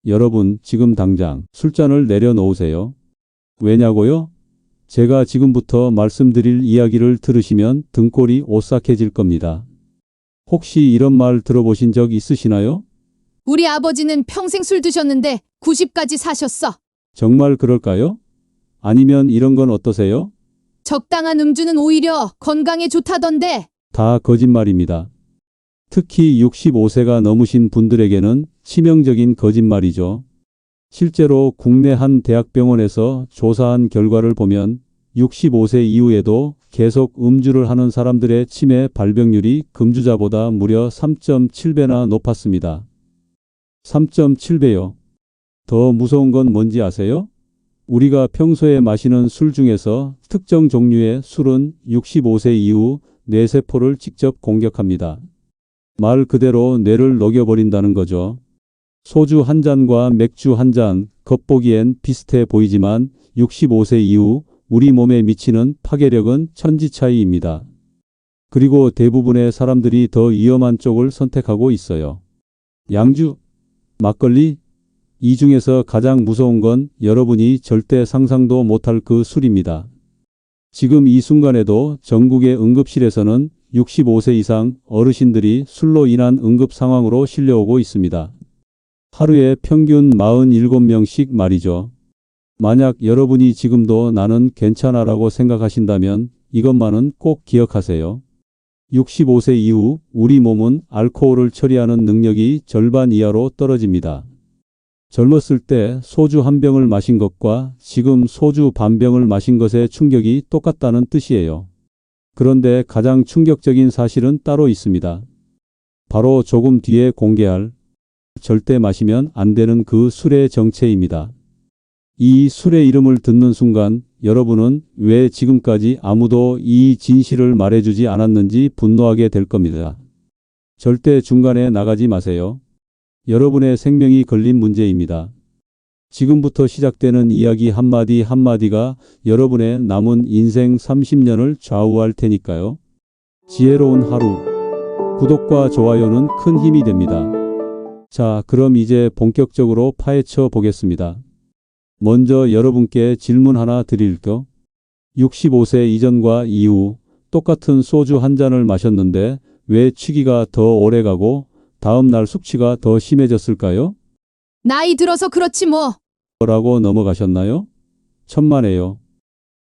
여러분, 지금 당장 술잔을 내려놓으세요. 왜냐고요? 제가 지금부터 말씀드릴 이야기를 들으시면 등골이 오싹해질 겁니다. 혹시 이런 말 들어보신 적 있으시나요? 우리 아버지는 평생 술 드셨는데 90까지 사셨어. 정말 그럴까요? 아니면 이런 건 어떠세요? 적당한 음주는 오히려 건강에 좋다던데. 다 거짓말입니다. 특히 65세가 넘으신 분들에게는 치명적인 거짓말이죠. 실제로 국내 한 대학병원에서 조사한 결과를 보면 65세 이후에도 계속 음주를 하는 사람들의 치매 발병률이 금주자보다 무려 3.7배나 높았습니다. 3.7배요. 더 무서운 건 뭔지 아세요? 우리가 평소에 마시는 술 중에서 특정 종류의 술은 65세 이후 뇌세포를 직접 공격합니다. 말 그대로 뇌를 녹여버린다는 거죠. 소주 한 잔과 맥주 한 잔, 겉보기엔 비슷해 보이지만 65세 이후 우리 몸에 미치는 파괴력은 천지 차이입니다. 그리고 대부분의 사람들이 더 위험한 쪽을 선택하고 있어요. 양주, 막걸리, 이 중에서 가장 무서운 건 여러분이 절대 상상도 못할 그 술입니다. 지금 이 순간에도 전국의 응급실에서는 65세 이상 어르신들이 술로 인한 응급 상황으로 실려오고 있습니다. 하루에 평균 47명씩 말이죠. 만약 여러분이 지금도 나는 괜찮아라고 생각하신다면 이것만은 꼭 기억하세요. 65세 이후 우리 몸은 알코올을 처리하는 능력이 절반 이하로 떨어집니다. 젊었을 때 소주 한 병을 마신 것과 지금 소주 반 병을 마신 것의 충격이 똑같다는 뜻이에요. 그런데 가장 충격적인 사실은 따로 있습니다. 바로 조금 뒤에 공개할 절대 마시면 안 되는 그 술의 정체입니다. 이 술의 이름을 듣는 순간 여러분은 왜 지금까지 아무도 이 진실을 말해주지 않았는지 분노하게 될 겁니다. 절대 중간에 나가지 마세요. 여러분의 생명이 걸린 문제입니다. 지금부터 시작되는 이야기 한마디 한마디가 여러분의 남은 인생 30년을 좌우할 테니까요. 지혜로운 하루. 구독과 좋아요는 큰 힘이 됩니다. 자, 그럼 이제 본격적으로 파헤쳐 보겠습니다. 먼저 여러분께 질문 하나 드릴게요. 65세 이전과 이후 똑같은 소주 한 잔을 마셨는데 왜 취기가 더 오래가고 다음 날 숙취가 더 심해졌을까요? 나이 들어서 그렇지 뭐. 라고 넘어가셨나요? 천만에요.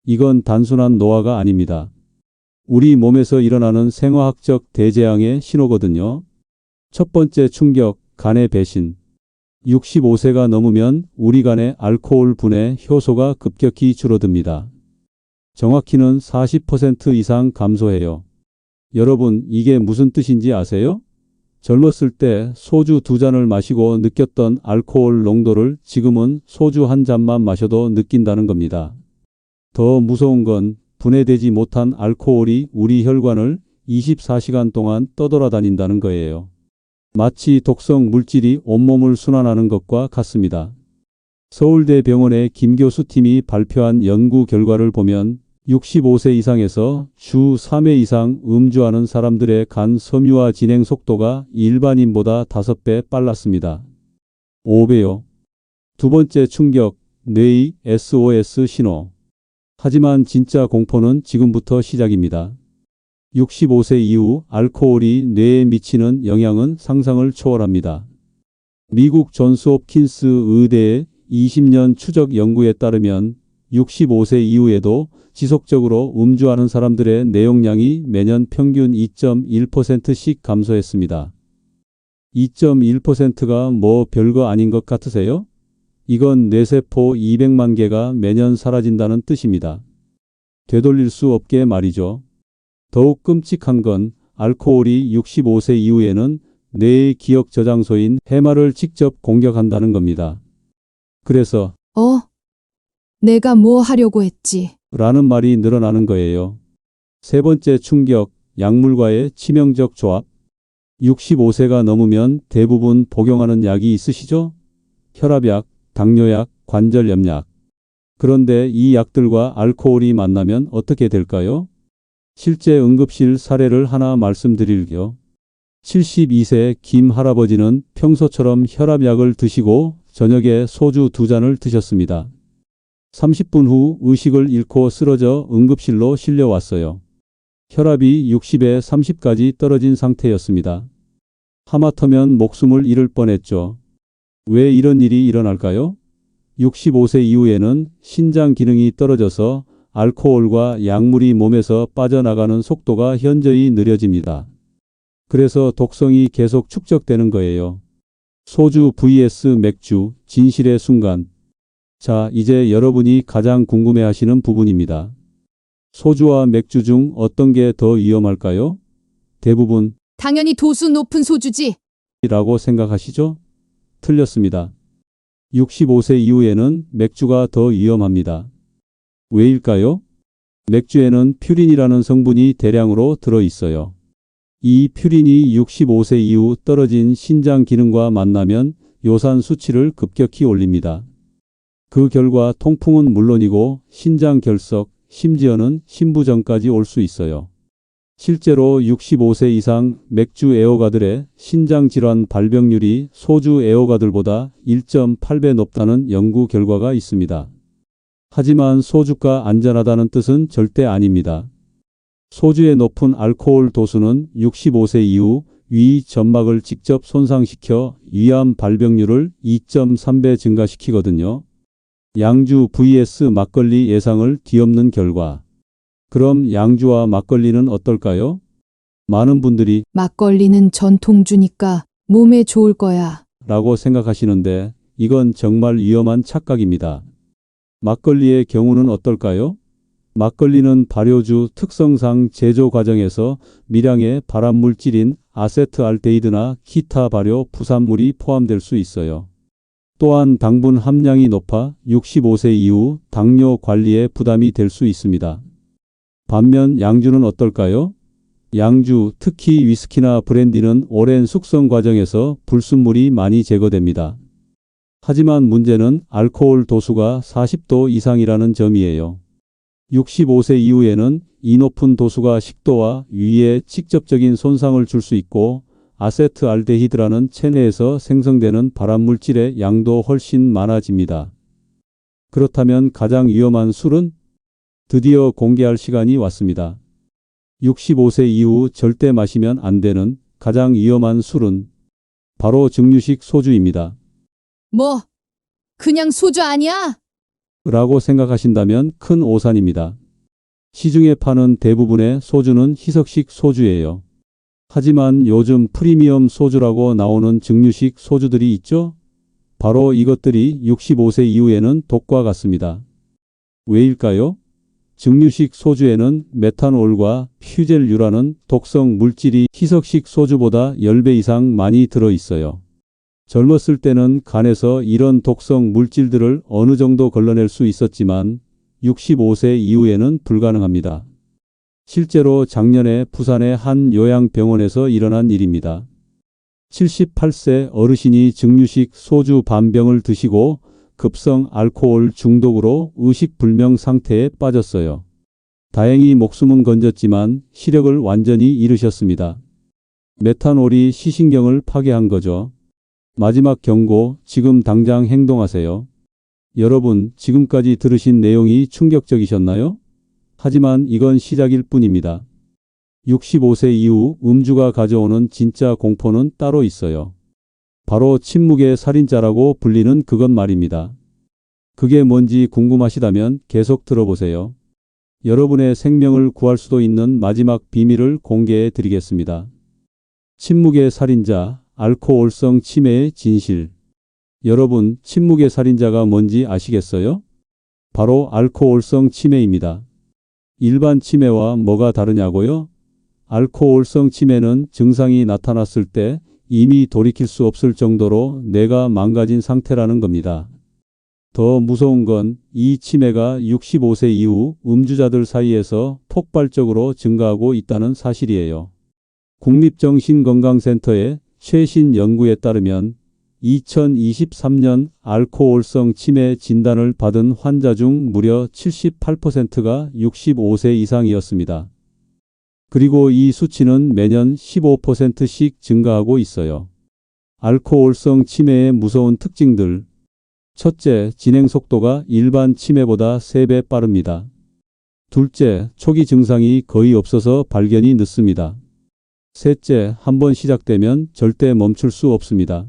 이건 단순한 노화가 아닙니다. 우리 몸에서 일어나는 생화학적 대재앙의 신호거든요. 첫 번째 충격, 간의 배신. 65세가 넘으면 우리 간의 알코올 분해 효소가 급격히 줄어듭니다. 정확히는 40% 이상 감소해요. 여러분, 이게 무슨 뜻인지 아세요? 젊었을 때 소주 2잔을 마시고 느꼈던 알코올 농도를 지금은 소주 한 잔만 마셔도 느낀다는 겁니다. 더 무서운 건 분해되지 못한 알코올이 우리 혈관을 24시간 동안 떠돌아다닌다는 거예요. 마치 독성 물질이 온몸을 순환하는 것과 같습니다. 서울대병원의 김 교수팀이 발표한 연구 결과를 보면 65세 이상에서 주 3회 이상 음주하는 사람들의 간 섬유화 진행 속도가 일반인보다 5배 빨랐습니다. 5배요. 두 번째 충격, 뇌의 SOS 신호. 하지만 진짜 공포는 지금부터 시작입니다. 65세 이후 알코올이 뇌에 미치는 영향은 상상을 초월합니다. 미국 존스 홉킨스 의대의 20년 추적 연구에 따르면 65세 이후에도 지속적으로 음주하는 사람들의 뇌용량이 매년 평균 2.1%씩 감소했습니다. 2.1%가 뭐 별거 아닌 것 같으세요? 이건 뇌세포 200만 개가 매년 사라진다는 뜻입니다. 되돌릴 수 없게 말이죠. 더욱 끔찍한 건 알코올이 65세 이후에는 뇌의 기억 저장소인 해마를 직접 공격한다는 겁니다. 그래서 내가 뭐 하려고 했지. 라는 말이 늘어나는 거예요. 세 번째 충격, 약물과의 치명적 조합. 65세가 넘으면 대부분 복용하는 약이 있으시죠? 혈압약, 당뇨약, 관절염약. 그런데 이 약들과 알코올이 만나면 어떻게 될까요? 실제 응급실 사례를 하나 말씀드릴게요. 72세 김 할아버지는 평소처럼 혈압약을 드시고 저녁에 소주 2잔을 드셨습니다. 30분 후 의식을 잃고 쓰러져 응급실로 실려왔어요. 혈압이 60에 30까지 떨어진 상태였습니다. 하마터면 목숨을 잃을 뻔했죠. 왜 이런 일이 일어날까요? 65세 이후에는 신장 기능이 떨어져서 알코올과 약물이 몸에서 빠져나가는 속도가 현저히 느려집니다. 그래서 독성이 계속 축적되는 거예요. 소주 vs 맥주, 진실의 순간. 자, 이제 여러분이 가장 궁금해하시는 부분입니다. 소주와 맥주 중 어떤 게 더 위험할까요? 대부분 당연히 도수 높은 소주지. 라고 생각하시죠? 틀렸습니다. 65세 이후에는 맥주가 더 위험합니다. 왜일까요? 맥주에는 퓨린이라는 성분이 대량으로 들어 있어요. 이 퓨린이 65세 이후 떨어진 신장 기능과 만나면 요산 수치를 급격히 올립니다. 그 결과 통풍은 물론이고 신장 결석, 심지어는 심부전까지 올 수 있어요. 실제로 65세 이상 맥주 애호가들의 신장질환 발병률이 소주 애호가들보다 1.8배 높다는 연구 결과가 있습니다. 하지만 소주가 안전하다는 뜻은 절대 아닙니다. 소주의 높은 알코올 도수는 65세 이후 위 점막을 직접 손상시켜 위암 발병률을 2.3배 증가시키거든요. 양주 vs 막걸리 예상을 뒤엎는 결과. 그럼 양주와 막걸리는 어떨까요? 많은 분들이 막걸리는 전통주니까 몸에 좋을 거야. 라고 생각하시는데 이건 정말 위험한 착각입니다. 막걸리의 경우는 어떨까요? 막걸리는 발효주 특성상 제조 과정에서 미량의 발암물질인 아세트알데히드나 기타 발효 부산물이 포함될 수 있어요. 또한 당분 함량이 높아 65세 이후 당뇨 관리에 부담이 될 수 있습니다. 반면 양주는 어떨까요? 양주, 특히 위스키나 브랜디는 오랜 숙성 과정에서 불순물이 많이 제거됩니다. 하지만 문제는 알코올 도수가 40도 이상이라는 점이에요. 65세 이후에는 이 높은 도수가 식도와 위에 직접적인 손상을 줄 수 있고 아세트알데히드라는 체내에서 생성되는 발암물질의 양도 훨씬 많아집니다. 그렇다면 가장 위험한 술은? 드디어 공개할 시간이 왔습니다. 65세 이후 절대 마시면 안 되는 가장 위험한 술은 바로 증류식 소주입니다. 뭐? 그냥 소주 아니야? 라고 생각하신다면 큰 오산입니다. 시중에 파는 대부분의 소주는 희석식 소주예요. 하지만 요즘 프리미엄 소주라고 나오는 증류식 소주들이 있죠? 바로 이것들이 65세 이후에는 독과 같습니다. 왜일까요? 증류식 소주에는 메탄올과 휴젤유라는 독성 물질이 희석식 소주보다 10배 이상 많이 들어 있어요. 젊었을 때는 간에서 이런 독성 물질들을 어느 정도 걸러낼 수 있었지만 65세 이후에는 불가능합니다. 실제로 작년에 부산의 한 요양병원에서 일어난 일입니다. 78세 어르신이 증류식 소주 반병을 드시고 급성 알코올 중독으로 의식불명 상태에 빠졌어요. 다행히 목숨은 건졌지만 시력을 완전히 잃으셨습니다. 메탄올이 시신경을 파괴한 거죠. 마지막 경고, 지금 당장 행동하세요. 여러분, 지금까지 들으신 내용이 충격적이셨나요? 하지만 이건 시작일 뿐입니다. 65세 이후 음주가 가져오는 진짜 공포는 따로 있어요. 바로 침묵의 살인자라고 불리는 그것 말입니다. 그게 뭔지 궁금하시다면 계속 들어보세요. 여러분의 생명을 구할 수도 있는 마지막 비밀을 공개해 드리겠습니다. 침묵의 살인자, 알코올성 치매의 진실. 여러분, 침묵의 살인자가 뭔지 아시겠어요? 바로 알코올성 치매입니다. 일반 치매와 뭐가 다르냐고요? 알코올성 치매는 증상이 나타났을 때 이미 돌이킬 수 없을 정도로 뇌가 망가진 상태라는 겁니다. 더 무서운 건 이 치매가 65세 이후 음주자들 사이에서 폭발적으로 증가하고 있다는 사실이에요. 국립정신건강센터의 최신 연구에 따르면 2023년 알코올성 치매 진단을 받은 환자 중 무려 78%가 65세 이상이었습니다. 그리고 이 수치는 매년 15%씩 증가하고 있어요. 알코올성 치매의 무서운 특징들. 첫째, 진행 속도가 일반 치매보다 3배 빠릅니다. 둘째, 초기 증상이 거의 없어서 발견이 늦습니다. 셋째, 한번 시작되면 절대 멈출 수 없습니다.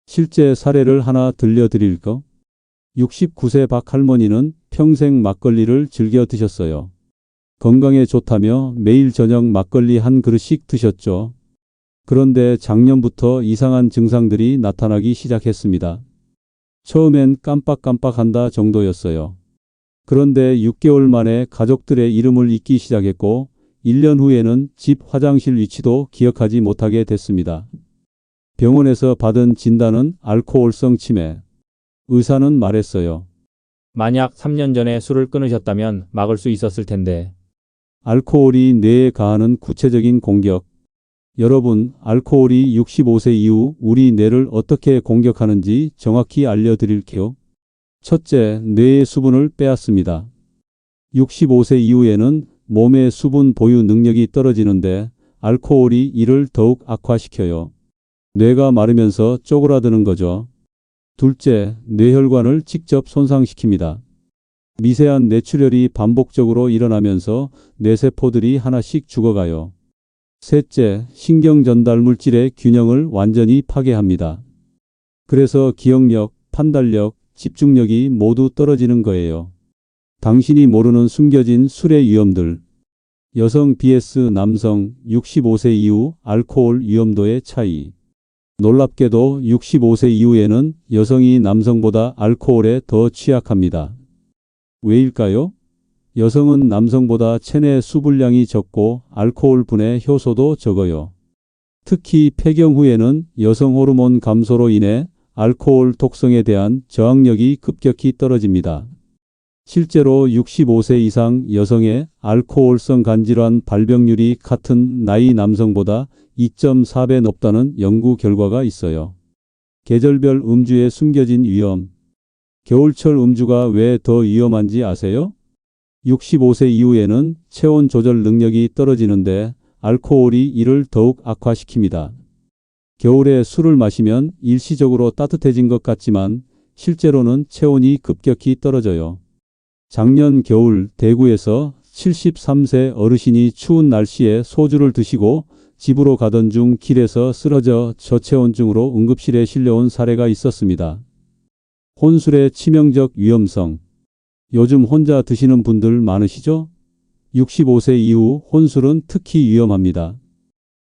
실제 사례를 하나 들려드릴까? 69세 박 할머니는 평생 막걸리를 즐겨 드셨어요. 건강에 좋다며 매일 저녁 막걸리 한 그릇씩 드셨죠. 그런데 작년부터 이상한 증상들이 나타나기 시작했습니다. 처음엔 깜빡깜빡한다 정도였어요. 그런데 6개월 만에 가족들의 이름을 잊기 시작했고 1년 후에는 집 화장실 위치도 기억하지 못하게 됐습니다. 병원에서 받은 진단은 알코올성 치매. 의사는 말했어요. 만약 3년 전에 술을 끊으셨다면 막을 수 있었을 텐데. 알코올이 뇌에 가하는 구체적인 공격. 여러분, 알코올이 65세 이후 우리 뇌를 어떻게 공격하는지 정확히 알려드릴게요. 첫째, 뇌의 수분을 빼앗습니다. 65세 이후에는 몸의 수분 보유 능력이 떨어지는데 알코올이 이를 더욱 악화시켜요. 뇌가 마르면서 쪼그라드는 거죠. 둘째, 뇌혈관을 직접 손상시킵니다. 미세한 뇌출혈이 반복적으로 일어나면서 뇌세포들이 하나씩 죽어가요. 셋째, 신경전달 물질의 균형을 완전히 파괴합니다. 그래서 기억력, 판단력, 집중력이 모두 떨어지는 거예요. 당신이 모르는 숨겨진 술의 위험들. 여성 vs 남성 65세 이후 알코올 위험도의 차이. 놀랍게도 65세 이후에는 여성이 남성보다 알코올에 더 취약합니다. 왜일까요? 여성은 남성보다 체내 수분량이 적고 알코올 분해 효소도 적어요. 특히 폐경 후에는 여성 호르몬 감소로 인해 알코올 독성에 대한 저항력이 급격히 떨어집니다. 실제로 65세 이상 여성의 알코올성 간질환 발병률이 같은 나이 남성보다 2.4배 높다는 연구 결과가 있어요. 계절별 음주의 숨겨진 위험. 겨울철 음주가 왜 더 위험한지 아세요? 65세 이후에는 체온 조절 능력이 떨어지는데 알코올이 이를 더욱 악화시킵니다. 겨울에 술을 마시면 일시적으로 따뜻해진 것 같지만 실제로는 체온이 급격히 떨어져요. 작년 겨울 대구에서 73세 어르신이 추운 날씨에 소주를 드시고 집으로 가던 중 길에서 쓰러져 저체온증으로 응급실에 실려온 사례가 있었습니다. 혼술의 치명적 위험성. 요즘 혼자 드시는 분들 많으시죠? 65세 이후 혼술은 특히 위험합니다.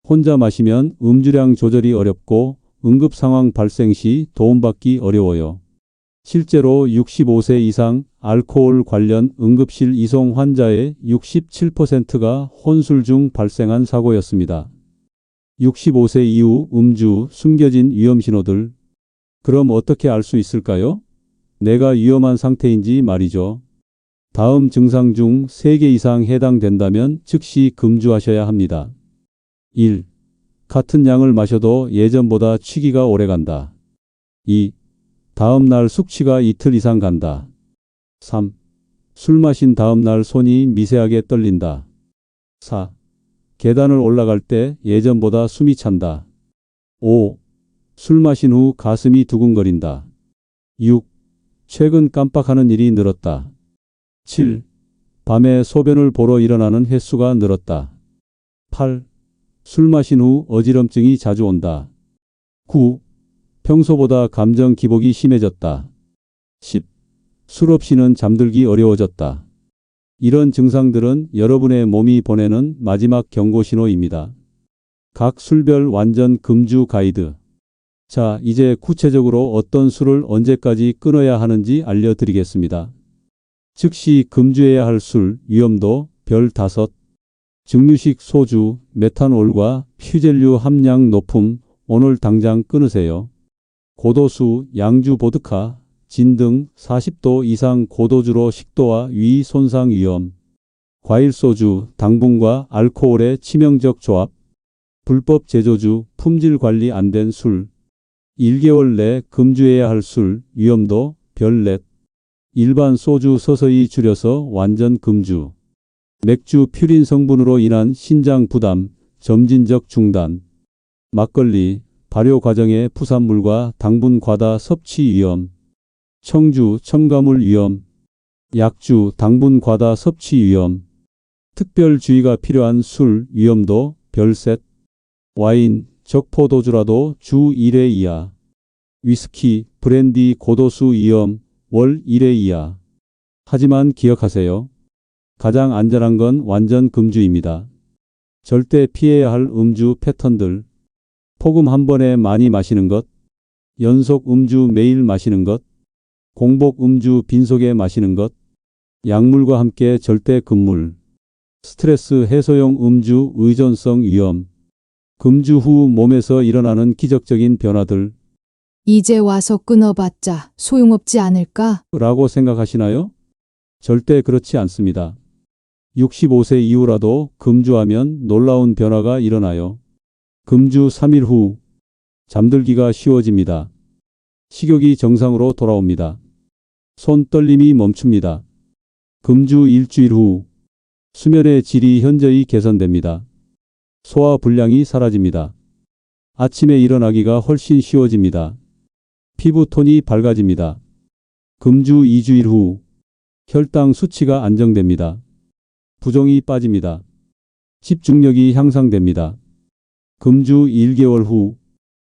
혼자 마시면 음주량 조절이 어렵고 응급 상황 발생 시 도움받기 어려워요. 실제로 65세 이상 알코올 관련 응급실 이송 환자의 67%가 혼술 중 발생한 사고였습니다. 65세 이후 음주, 숨겨진 위험 신호들. 그럼 어떻게 알 수 있을까요? 내가 위험한 상태인지 말이죠. 다음 증상 중 3개 이상 해당된다면 즉시 금주하셔야 합니다. 1. 같은 양을 마셔도 예전보다 취기가 오래간다. 2. 다음 날 숙취가 이틀 이상 간다. 3. 술 마신 다음 날 손이 미세하게 떨린다. 4. 계단을 올라갈 때 예전보다 숨이 찬다. 5. 술 마신 후 가슴이 두근거린다. 6. 최근 깜빡하는 일이 늘었다. 7. 밤에 소변을 보러 일어나는 횟수가 늘었다. 8. 술 마신 후 어지럼증이 자주 온다. 9. 평소보다 감정 기복이 심해졌다. 10. 술 없이는 잠들기 어려워졌다. 이런 증상들은 여러분의 몸이 보내는 마지막 경고 신호입니다. 각 술별 완전 금주 가이드. 자, 이제 구체적으로 어떤 술을 언제까지 끊어야 하는지 알려드리겠습니다. 즉시 금주해야 할 술, 위험도, 별 5. 증류식 소주, 메탄올과 퓨젤류 함량 높음, 오늘 당장 끊으세요. 고도수, 양주 보드카, 진 등 40도 이상 고도주로 식도와 위 손상 위험. 과일소주, 당분과 알코올의 치명적 조합. 불법 제조주, 품질 관리 안 된 술. 1개월 내 금주해야 할 술, 위험도, 별 4. 일반 소주 서서히 줄여서 완전 금주. 맥주 퓨린 성분으로 인한 신장 부담, 점진적 중단. 막걸리, 발효 과정의 부산물과 당분 과다 섭취 위험. 청주, 첨가물 위험. 약주, 당분 과다 섭취 위험. 특별 주의가 필요한 술 위험도 별셋. 와인, 적포도주라도 주 1회 이하. 위스키, 브랜디 고도수 위험 월 1회 이하. 하지만 기억하세요. 가장 안전한 건 완전 금주입니다. 절대 피해야 할 음주 패턴들. 폭음 한 번에 많이 마시는 것. 연속 음주 매일 마시는 것. 공복 음주 빈속에 마시는 것. 약물과 함께 절대 금물. 스트레스 해소용 음주 의존성 위험. 금주 후 몸에서 일어나는 기적적인 변화들. 이제 와서 끊어봤자 소용없지 않을까? 라고 생각하시나요? 절대 그렇지 않습니다. 65세 이후라도 금주하면 놀라운 변화가 일어나요. 금주 3일 후 잠들기가 쉬워집니다. 식욕이 정상으로 돌아옵니다. 손 떨림이 멈춥니다. 금주 일주일 후 수면의 질이 현저히 개선됩니다. 소화 불량이 사라집니다. 아침에 일어나기가 훨씬 쉬워집니다. 피부 톤이 밝아집니다. 금주 2주일 후 혈당 수치가 안정됩니다. 부종이 빠집니다. 집중력이 향상됩니다. 금주 1개월 후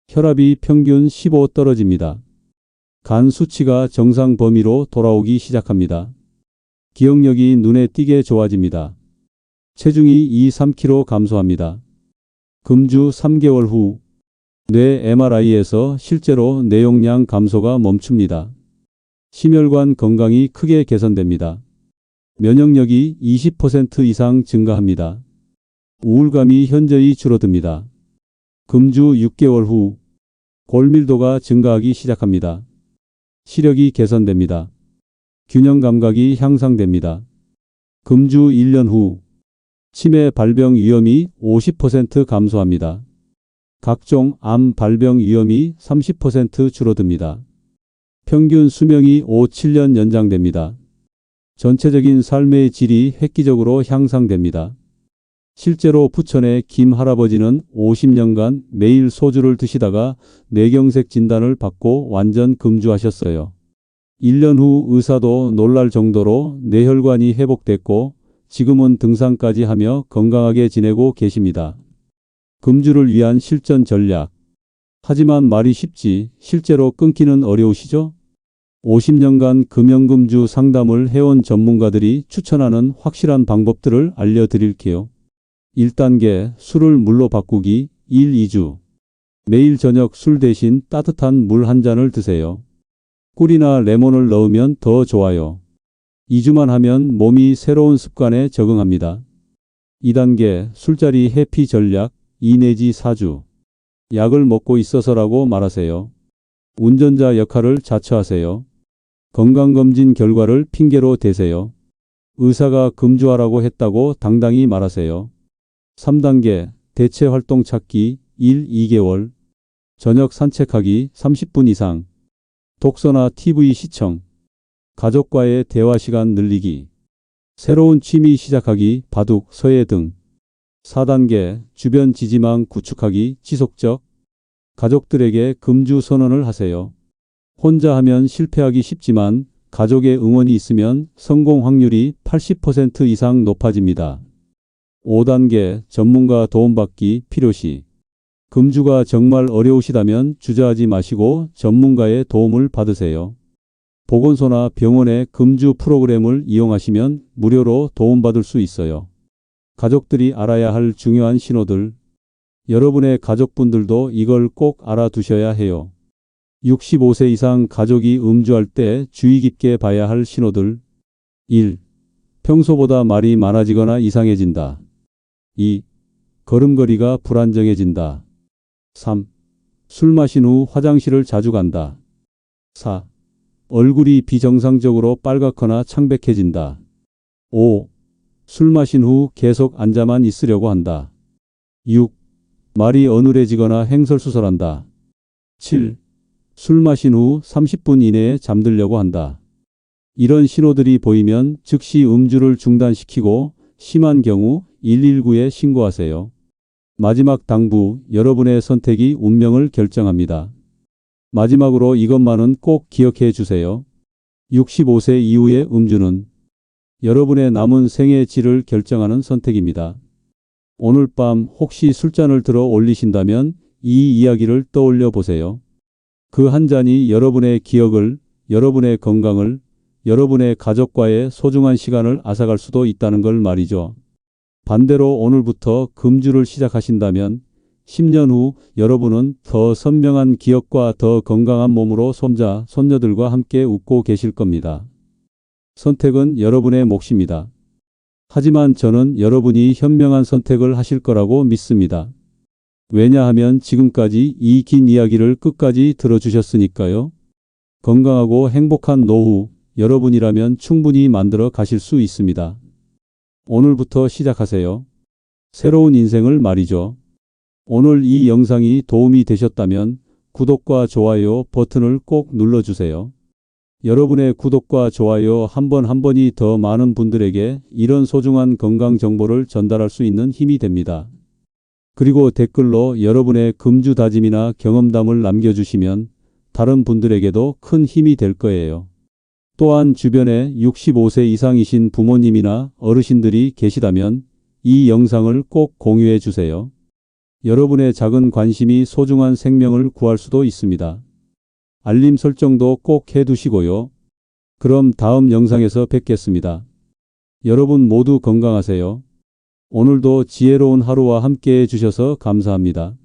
혈압이 평균 15 떨어집니다. 간 수치가 정상 범위로 돌아오기 시작합니다. 기억력이 눈에 띄게 좋아집니다. 체중이 2-3kg 감소합니다. 금주 3개월 후 뇌 MRI에서 실제로 뇌용량 감소가 멈춥니다. 심혈관 건강이 크게 개선됩니다. 면역력이 20% 이상 증가합니다. 우울감이 현저히 줄어듭니다. 금주 6개월 후 골밀도가 증가하기 시작합니다. 시력이 개선됩니다. 균형 감각이 향상됩니다. 금주 1년 후 치매 발병 위험이 50% 감소합니다. 각종 암 발병 위험이 30% 줄어듭니다. 평균 수명이 5-7년 연장됩니다. 전체적인 삶의 질이 획기적으로 향상됩니다. 실제로 부천의 김 할아버지는 50년간 매일 소주를 드시다가 뇌경색 진단을 받고 완전 금주하셨어요. 1년 후 의사도 놀랄 정도로 뇌혈관이 회복됐고 지금은 등산까지 하며 건강하게 지내고 계십니다. 금주를 위한 실전 전략. 하지만 말이 쉽지 실제로 끊기는 어려우시죠? 50년간 금연금주 상담을 해온 전문가들이 추천하는 확실한 방법들을 알려드릴게요. 1단계 술을 물로 바꾸기 1-2주. 매일 저녁 술 대신 따뜻한 물 한 잔을 드세요. 꿀이나 레몬을 넣으면 더 좋아요. 2주만 하면 몸이 새로운 습관에 적응합니다. 2단계 술자리 회피 전략 2 내지 4주. 약을 먹고 있어서라고 말하세요. 운전자 역할을 자처하세요. 건강검진 결과를 핑계로 대세요. 의사가 금주하라고 했다고 당당히 말하세요. 3단계 대체 활동 찾기 1-2개월. 저녁 산책하기 30분 이상. 독서나 TV 시청. 가족과의 대화 시간 늘리기. 새로운 취미 시작하기 바둑, 서예 등. 4단계 주변 지지망 구축하기 지속적. 가족들에게 금주 선언을 하세요. 혼자 하면 실패하기 쉽지만 가족의 응원이 있으면 성공 확률이 80% 이상 높아집니다. 5단계 전문가 도움받기 필요시. 금주가 정말 어려우시다면 주저하지 마시고 전문가의 도움을 받으세요. 보건소나 병원의 금주 프로그램을 이용하시면 무료로 도움받을 수 있어요. 가족들이 알아야 할 중요한 신호들. 여러분의 가족분들도 이걸 꼭 알아두셔야 해요. 65세 이상 가족이 음주할 때 주의 깊게 봐야 할 신호들. 1. 평소보다 말이 많아지거나 이상해진다. 2. 걸음걸이가 불안정해진다. 3. 술 마신 후 화장실을 자주 간다. 4. 얼굴이 비정상적으로 빨갛거나 창백해진다. 5. 술 마신 후 계속 앉아만 있으려고 한다. 6. 말이 어눌해지거나 횡설수설한다. 7. 술 마신 후 30분 이내에 잠들려고 한다. 이런 신호들이 보이면 즉시 음주를 중단시키고 심한 경우 119에 신고하세요. 마지막 당부, 여러분의 선택이 운명을 결정합니다. 마지막으로 이것만은 꼭 기억해 주세요. 65세 이후의 음주는 여러분의 남은 생의 질을 결정하는 선택입니다. 오늘 밤 혹시 술잔을 들어 올리신다면 이 이야기를 떠올려 보세요. 그 한 잔이 여러분의 기억을, 여러분의 건강을, 여러분의 가족과의 소중한 시간을 앗아갈 수도 있다는 걸 말이죠. 반대로 오늘부터 금주를 시작하신다면 10년 후 여러분은 더 선명한 기억과 더 건강한 몸으로 손자, 손녀들과 함께 웃고 계실 겁니다. 선택은 여러분의 몫입니다. 하지만 저는 여러분이 현명한 선택을 하실 거라고 믿습니다. 왜냐하면 지금까지 이 긴 이야기를 끝까지 들어주셨으니까요. 건강하고 행복한 노후, 여러분이라면 충분히 만들어 가실 수 있습니다. 오늘부터 시작하세요. 새로운 인생을 말이죠. 오늘 이 영상이 도움이 되셨다면 구독과 좋아요 버튼을 꼭 눌러주세요. 여러분의 구독과 좋아요 한 번 한 번이 더 많은 분들에게 이런 소중한 건강 정보를 전달할 수 있는 힘이 됩니다. 그리고 댓글로 여러분의 금주 다짐이나 경험담을 남겨주시면 다른 분들에게도 큰 힘이 될 거예요. 또한 주변에 65세 이상이신 부모님이나 어르신들이 계시다면 이 영상을 꼭 공유해 주세요. 여러분의 작은 관심이 소중한 생명을 구할 수도 있습니다. 알림 설정도 꼭 해두시고요. 그럼 다음 영상에서 뵙겠습니다. 여러분 모두 건강하세요. 오늘도 지혜로운 하루와 함께 해주셔서 감사합니다.